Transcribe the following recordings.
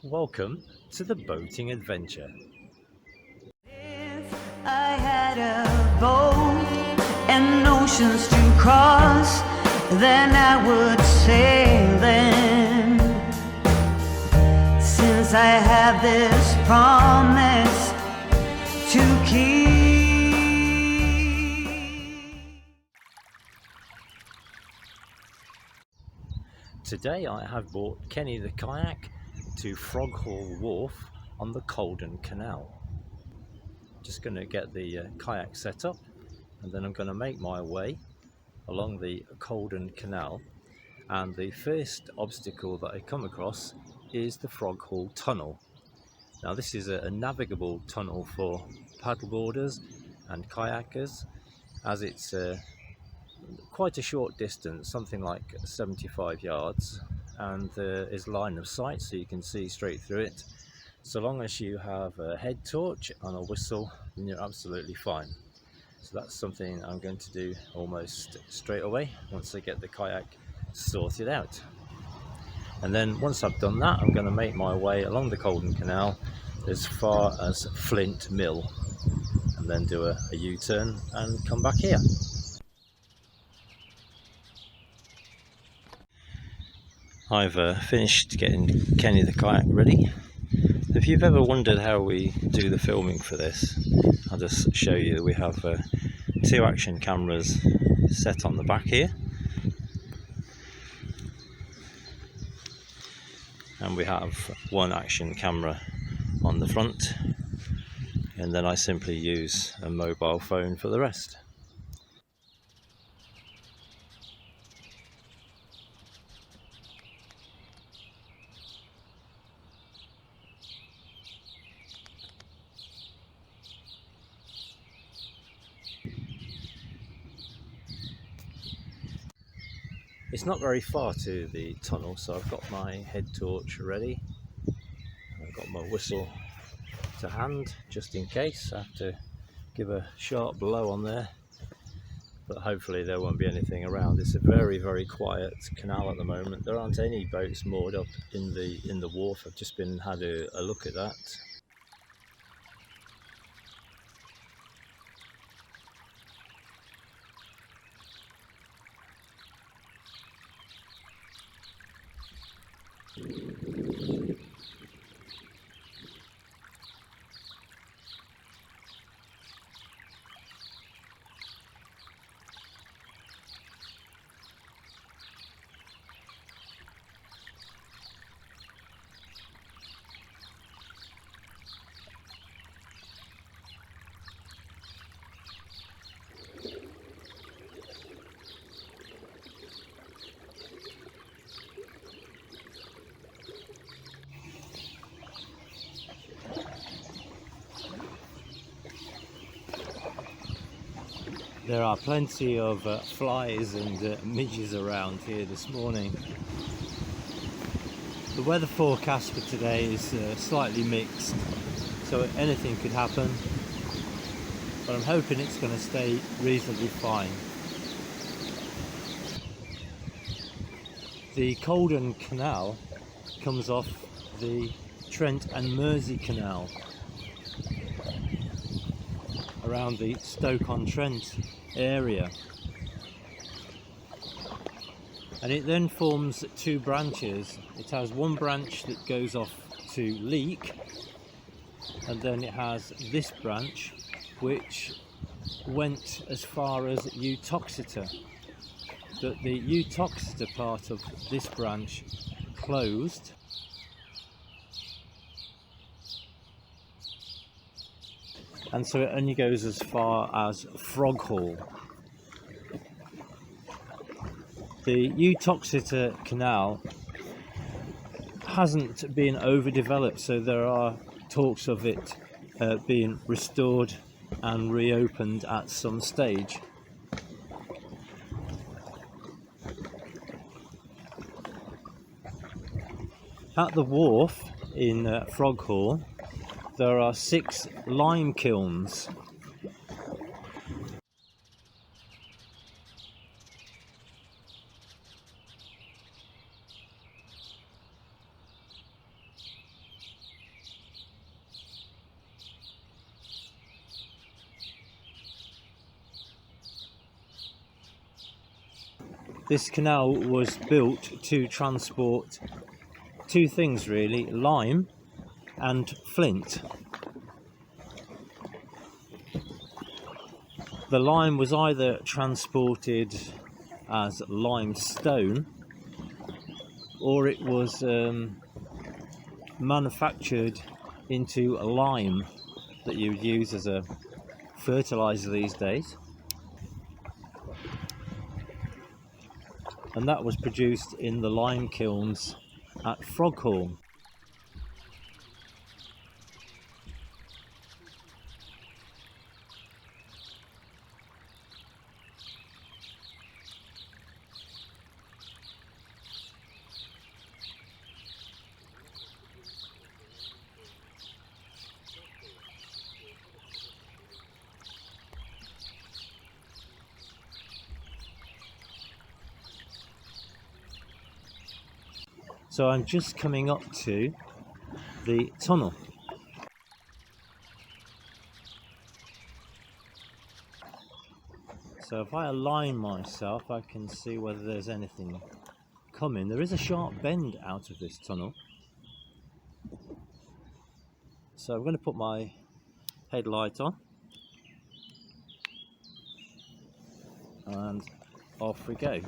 Welcome to the boating adventure. If I had a boat and oceans to cross, then I would sail them. Since I have this promise to keep. Today I have brought Kenny the kayak to Froghall Wharf on the Cauldron Canal. Just going to get the kayak set up, and then I'm going to make my way along the Cauldron Canal. And the first obstacle that I come across is the Froghall Tunnel. Now this is a navigable tunnel for paddleboarders and kayakers, as it's quite a short distance, something like 75 yards, and is line of sight, so you can see straight through it. So long as you have a head torch and a whistle, then you're absolutely fine. So that's something I'm going to do almost straight away once I get the kayak sorted out. And then once I've done that, I'm going to make my way along the Cauldron Canal as far as Flint Mill, and then do a U-turn and come back here. I've finished getting Kenny the kayak ready. If you've ever wondered how we do the filming for this, I'll just show you. We have 2 action cameras set on the back here, and we have 1 action camera on the front, and then I simply use a mobile phone for the rest. It's not very far to the tunnel, so I've got my head torch ready. I've got my whistle to hand just in case I have to give a sharp blow on there, but hopefully there won't be anything around. It's a very quiet canal at the moment. There aren't any boats moored up in the wharf. I've just been had a look at that. There are plenty of flies and midges around here this morning. The weather forecast for today is slightly mixed, so anything could happen, but I'm hoping it's going to stay reasonably fine. The Cauldron Canal comes off the Trent and Mersey Canal around the Stoke-on-Trent area, and it then forms 2 branches. It has 1 branch that goes off to Leek, and then it has this branch which went as far as Uttoxeter, but the Uttoxeter part of this branch closed, and so it only goes as far as Froghall. The Uttoxeter Canal hasn't been overdeveloped, so there are talks of it being restored and reopened at some stage. At the wharf in Froghall, there are 6 lime kilns. This canal was built to transport two things really, lime and flint. The lime was either transported as limestone or it was manufactured into lime that you would use as a fertilizer these days, and that was produced in the lime kilns at Froghall. So I'm just coming up to the tunnel. So if I align myself, I can see whether there's anything coming. There is a sharp bend out of this tunnel. So I'm going to put my headlight on. And off we go.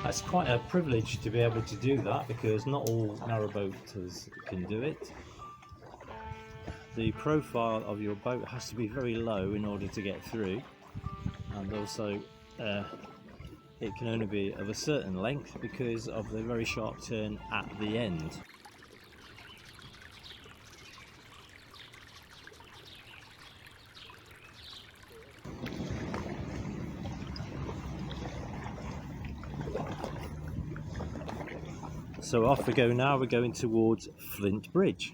It's quite a privilege to be able to do that because not all narrowboaters can do it. The profile of your boat has to be very low in order to get through, and also it can only be of a certain length because of the very sharp turn at the end. So off we go now, we're going towards Flint Bridge.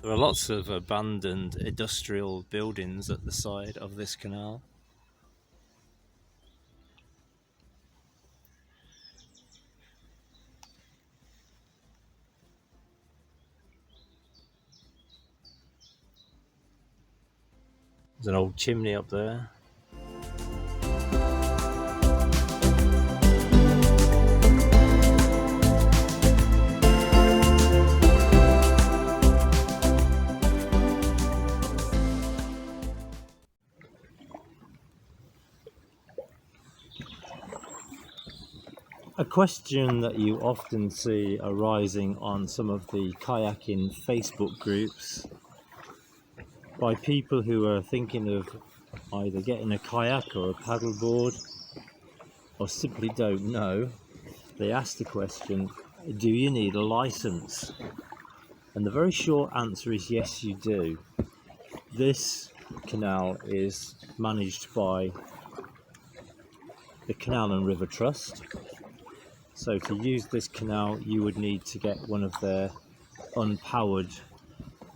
There are lots of abandoned industrial buildings at the side of this canal. There's an old chimney up there. A question that you often see arising on some of the kayaking Facebook groups by people who are thinking of either getting a kayak or a paddleboard or simply don't know, they ask the question, do you need a license? And the very short answer is yes, you do. This canal is managed by the Canal and River Trust. So to use this canal you would need to get one of their unpowered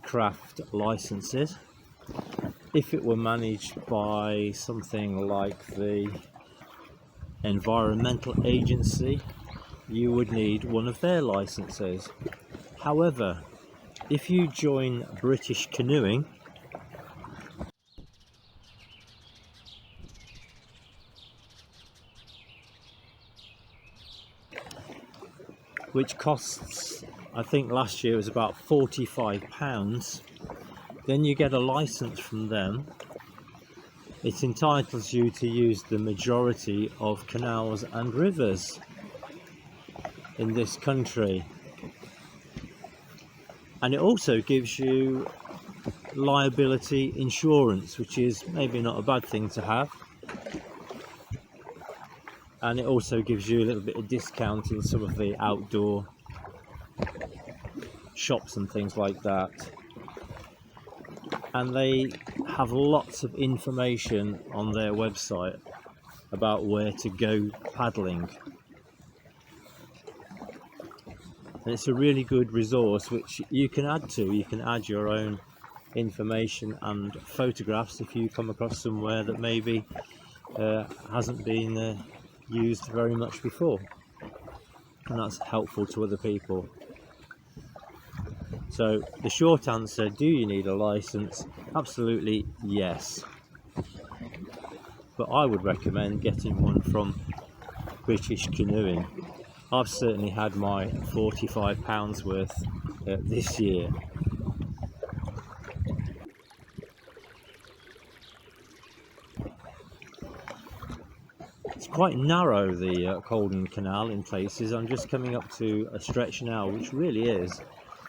craft licenses. If it were managed by something like the Environmental Agency, you would need one of their licenses. However, if you join British Canoeing, which costs, I think last year was about £45, then you get a license from them. It entitles you to use the majority of canals and rivers in this country, and it also gives you liability insurance, which is maybe not a bad thing to have, and it also gives you a little bit of discount in some of the outdoor shops and things like that. And they have lots of information on their website about where to go paddling, and it's a really good resource which you can add to. You can add your own information and photographs if you come across somewhere that maybe hasn't been used very much before, and that's helpful to other people. So the short answer, do you need a license? Absolutely yes, but I would recommend getting one from British Canoeing. I've certainly had my £45 worth this year. It's quite narrow, the Cauldron Canal in places. I'm just coming up to a stretch now which really is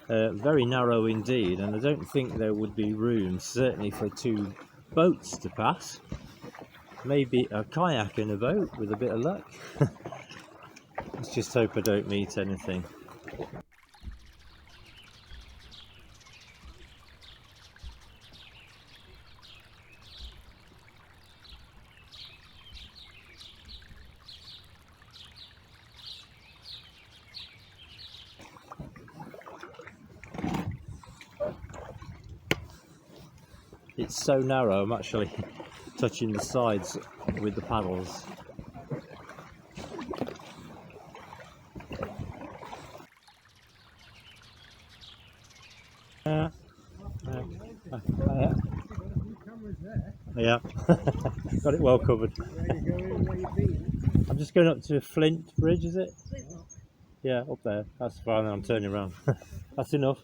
very narrow indeed, and I don't think there would be room certainly for two boats to pass. Maybe a kayak and a boat with a bit of luck. Let's just hope I don't meet anything. It's so narrow, I'm actually touching the sides with the paddles. Yeah, got it well covered. I'm just going up to Flint Bridge, is it? Yeah, up there. That's fine, I'm turning around. That's enough.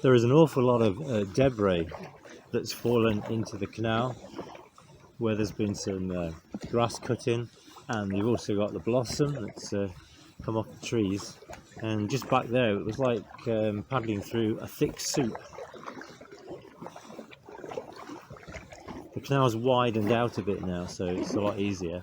There is an awful lot of debris that's fallen into the canal where there's been some grass cutting, and you've also got the blossom that's come off the trees, and just back there it was like paddling through a thick soup. The canal's widened out a bit now, so it's a lot easier.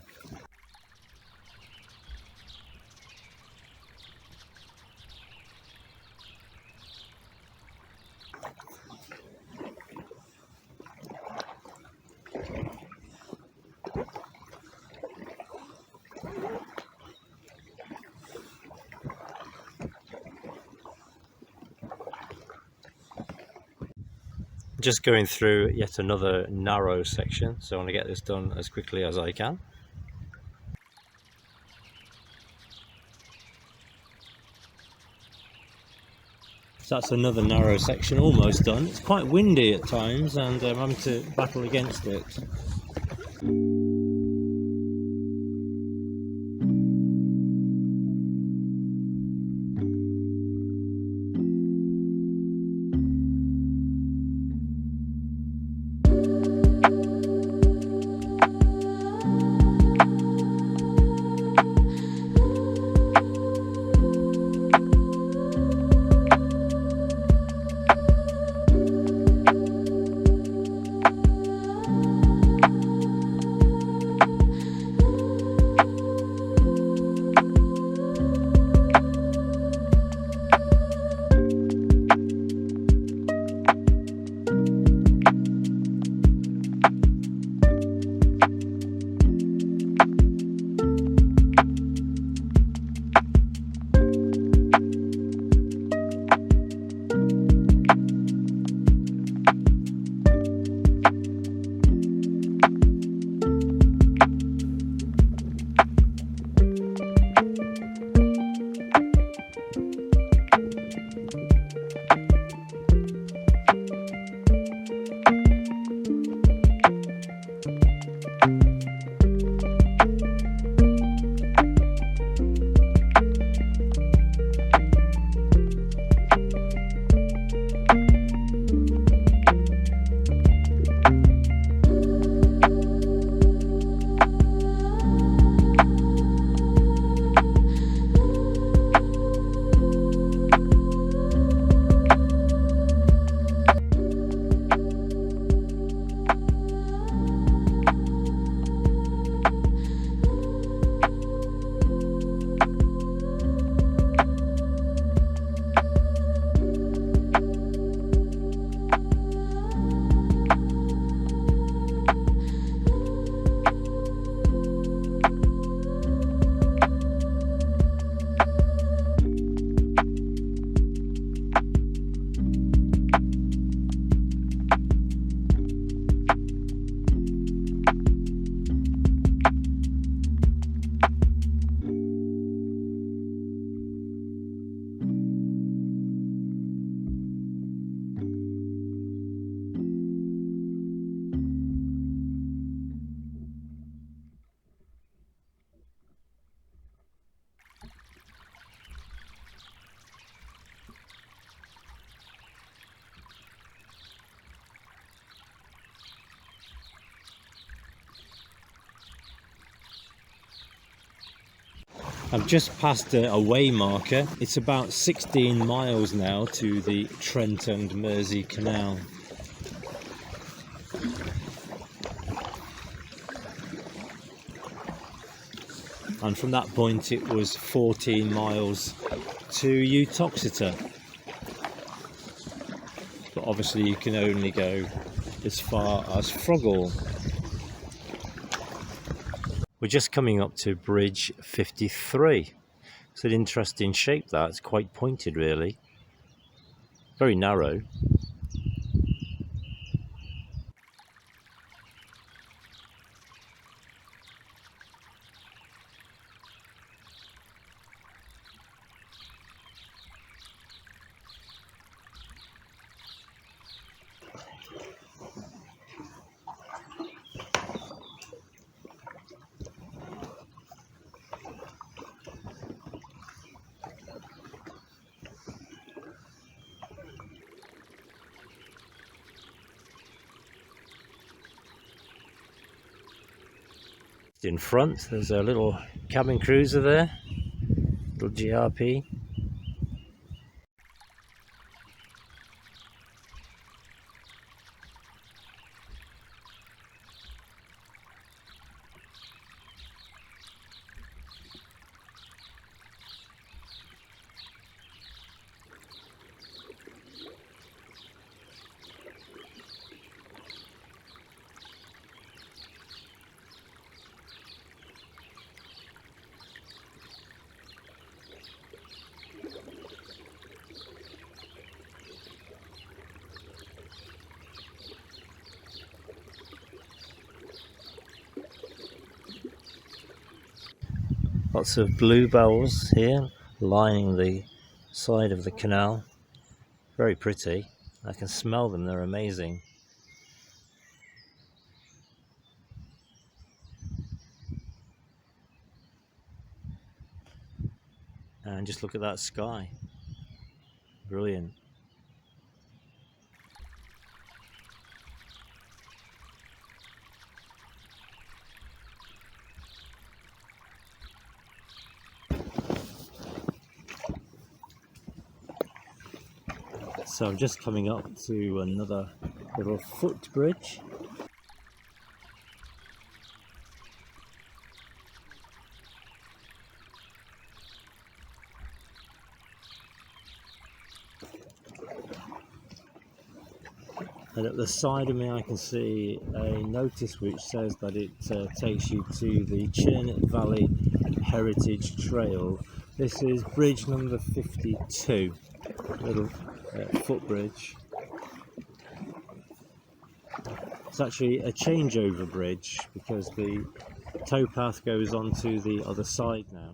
Just going through yet another narrow section, so I want to get this done as quickly as I can. So that's another narrow section almost done. It's quite windy at times and I'm having to battle against it. I've just passed a way marker. It's about 16 miles now to the Trent and Mersey Canal. And from that point it was 14 miles to Uttoxeter. But obviously you can only go as far as Froggle. We're just coming up to Bridge 53. It's an interesting shape that. It's quite pointed really. Very narrow. In front, there's a little cabin cruiser there, little GRP. Lots of bluebells here lining the side of the canal. Very pretty. I can smell them, they're amazing. And just look at that sky. Brilliant. So I'm just coming up to another little footbridge. And at the side of me I can see a notice which says that it takes you to the Chern Valley Heritage Trail. This is bridge number 52, little footbridge. It's actually a changeover bridge because the towpath goes on to the other side now.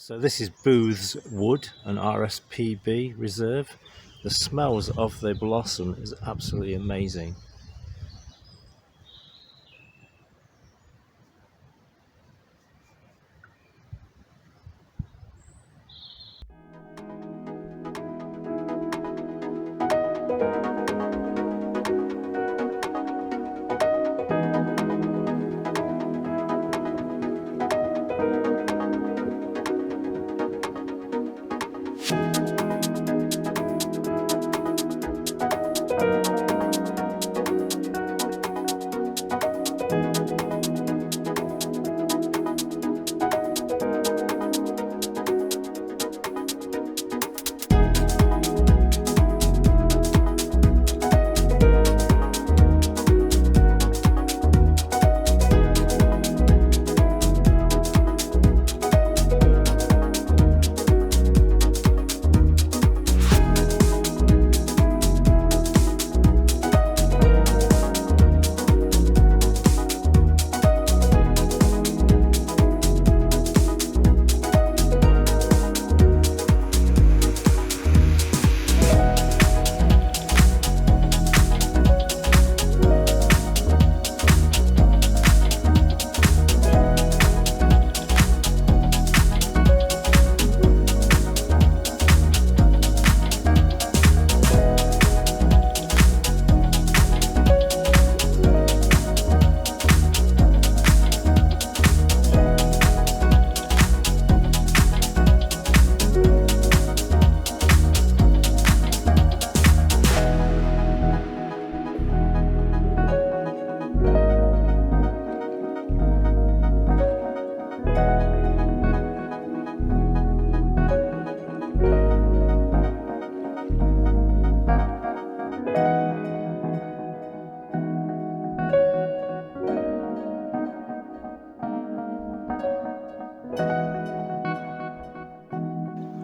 So this is Booth's Wood, an RSPB reserve. The smells of the blossom is absolutely amazing.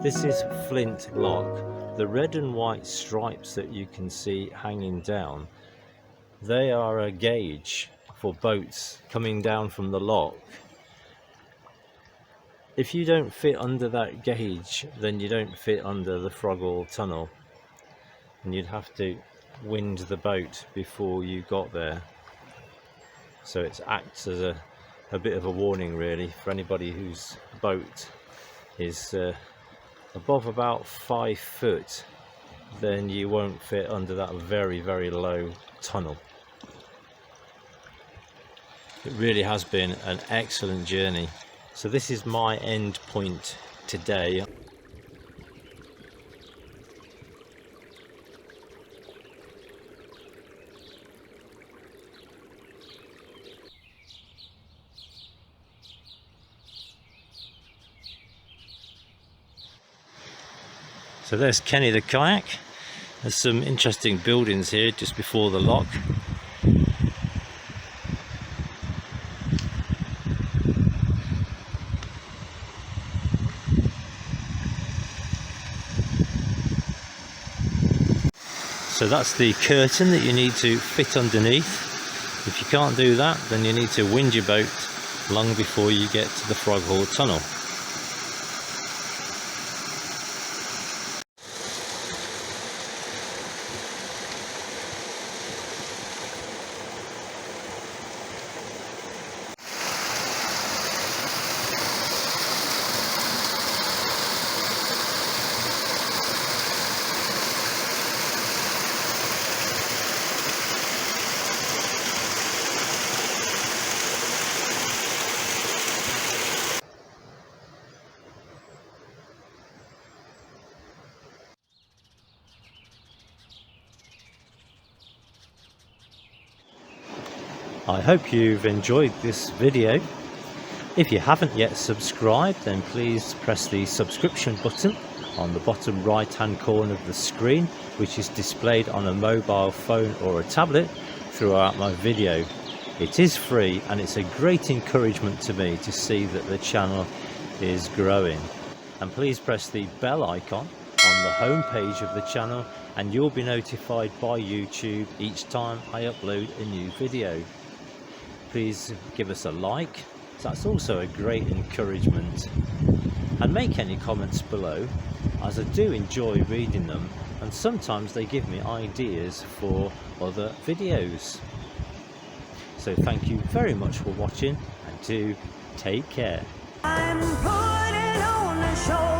This is Flint Lock. The red and white stripes that you can see hanging down, they are a gauge for boats coming down from the lock. If you don't fit under that gauge, then you don't fit under the Froggle Tunnel, and you'd have to wind the boat before you got there. So it acts as a bit of a warning really for anybody whose boat is above about 5 foot, then you won't fit under that very, very low tunnel. It really has been an excellent journey. So this is my end point today. So there's Kenny the kayak. There's some interesting buildings here just before the lock. So that's the curtain that you need to fit underneath. If you can't do that, then you need to wind your boat long before you get to the Froggle Tunnel. I hope you've enjoyed this video. If you haven't yet subscribed, then please press the subscription button on the bottom right hand corner of the screen, which is displayed on a mobile phone or a tablet throughout my video. It is free and it's a great encouragement to me to see that the channel is growing. And please press the bell icon on the home page of the channel and you'll be notified by YouTube each time I upload a new video. Please give us a like, that's also a great encouragement, and make any comments below, as I do enjoy reading them and sometimes they give me ideas for other videos. So thank you very much for watching and do take care. I'm putting on a show.